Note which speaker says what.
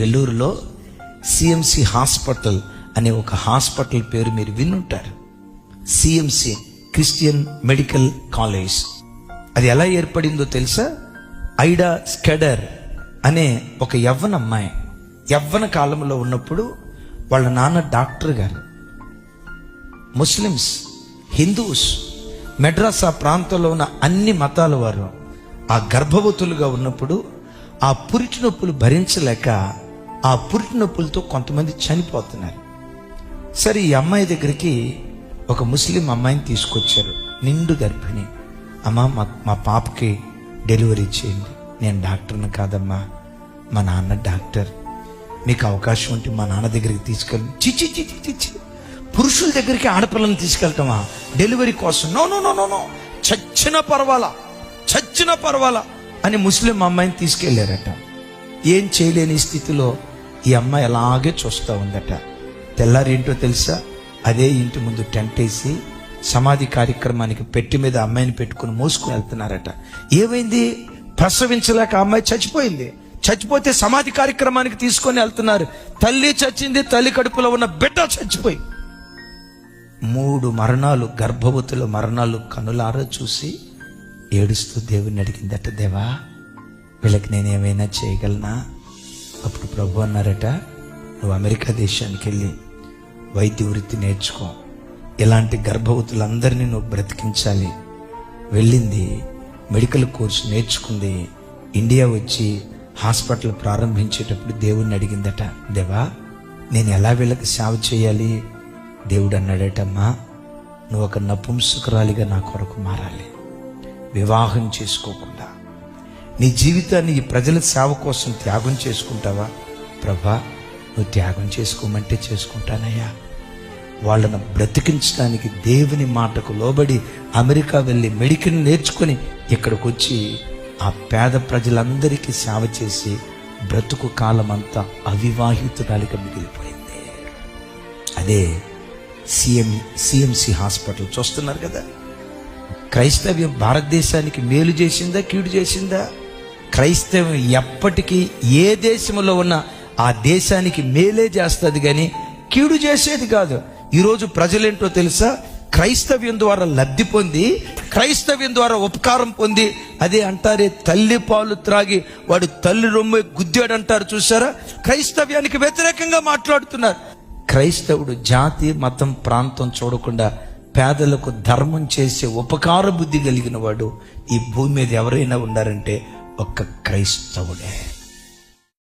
Speaker 1: వెల్లూరులో CMC hospital అనే ఒక hospital పేరు మీరు వినుంటారు. CMC, Christian medical college. అది ఎలా ఏర్పడిందో తెలుసా? ఐడా స్కెడర్ అనే ఒక యవ్వన అమ్మాయి యవ్వన కాలంలో ఉన్నప్పుడు వాళ్ళ నాన్న డాక్టర్ గారు. ముస్లిమ్స్, హిందూస్, మెడ్రాస్ ఆ ప్రాంతంలో ఉన్న అన్ని మతాల వారు ఆ గర్భవతులుగా ఉన్నప్పుడు ఆ పురిటి నొప్పులు భరించలేక ఆ పురిటి నొప్పులతో కొంతమంది చనిపోతున్నారు. సరే, ఈ అమ్మాయి దగ్గరికి ఒక ముస్లిం అమ్మాయిని తీసుకొచ్చారు, నిండు గర్భిణి. అమ్మా, మా పాపకి డెలివరీ చేయండి. నేను డాక్టర్ని కాదమ్మా, మా నాన్న డాక్టర్. మీకు అవకాశం ఉంటే మా నాన్న దగ్గరికి తీసుకెళ్ళి. చిచ్చి చిచ్చి చిచ్చి, పురుషుల దగ్గరికి ఆడపిల్లల్ని తీసుకెళ్తామా డెలివరీ కోసం? No no no no no, చచ్చిన పర్వాలా అని ముస్లిం అమ్మాయిని తీసుకెళ్లారట. ఏం చేయలేని స్థితిలో ఈ అమ్మాయి అలాగే చూస్తూ ఉందట. తెల్లారి ఏంటో తెలుసా? అదే ఇంటి ముందు టెంట్ వేసి సమాధి కార్యక్రమానికి పెట్టి మీద అమ్మాయిని పెట్టుకుని మోసుకుని వెళ్తున్నారట. ఏమైంది? ప్రసవించలేక అమ్మాయి చచ్చిపోయింది. చచ్చిపోతే సమాధి కార్యక్రమానికి తీసుకొని వెళ్తున్నారు. తల్లి చచ్చింది, తల్లి కడుపులో ఉన్న బిడ్డ చచ్చిపోయి. 3 మరణాలు, గర్భవతుల మరణాలు కనులారా చూసి ఏడుస్తూ దేవుని అడిగిందట, దేవా వీళ్ళకి నేనేమైనా చేయగలనా? అప్పుడు ప్రభు అన్నారట, నువ్వు అమెరికా దేశానికి వెళ్ళి వైద్య వృత్తి నేర్చుకో, ఇలాంటి గర్భవతులందరినీ నువ్వు బ్రతికించాలి. వెళ్ళింది, మెడికల్ కోర్సు నేర్చుకుంది. ఇండియా వచ్చి హాస్పిటల్ ప్రారంభించేటప్పుడు దేవుణ్ణి అడిగిందట, దేవా నేను ఎలా వీళ్ళకి సేవ చేయాలి? దేవుడు అన్నాడటమ్మా, నువ్వు ఒక నపుంసకురాలిగా నా కొరకు మారాలి. వివాహం చేసుకోకుండా నీ జీవితాన్ని ఈ ప్రజల సేవ కోసం త్యాగం చేసుకుంటావా? ప్రభా, నువ్వు త్యాగం చేసుకోమంటే చేసుకుంటానయ్యా. వాళ్ళను బ్రతికించడానికి దేవుని మాటకు లోబడి అమెరికా వెళ్ళి మెడికల్ నేర్చుకుని ఇక్కడికి వచ్చి ఆ పేద ప్రజలందరికీ సేవ చేసి బ్రతుకు కాలం అంతా అవివాహితురాలిగా మిగిలిపోయింది. అదే సిఎంసి హాస్పిటల్. చూస్తున్నారు కదా, క్రైస్తవ్యం భారతదేశానికి మేలు చేసిందా, కీడు చేసిందా? క్రైస్తవ్యం ఎప్పటికీ ఏ దేశంలో ఉన్న ఆ దేశానికి మేలే చేస్తుంది కానీ కీడు చేసేది కాదు. ఈరోజు ప్రజలేంటో తెలుసా? క్రైస్తవ్యం ద్వారా లబ్ధి పొంది, క్రైస్తవ్యం ద్వారా ఉపకారం పొంది, అదే అంటారే తల్లి పాలు త్రాగి వాడు తల్లి రొమ్ము గుద్దాడు అంటారు చూసారా? క్రైస్తవ్యానికి వ్యతిరేకంగా మాట్లాడుతున్నారు. క్రైస్తవుడు జాతి, మతం, ప్రాంతం చూడకుండా పేదలకు ధర్మం చేసే ఉపకార బుద్ధి కలిగిన వాడు ఈ భూమి మీద ఎవరైనా ఉన్నారంటే ఒక్క క్రైస్తవుడే.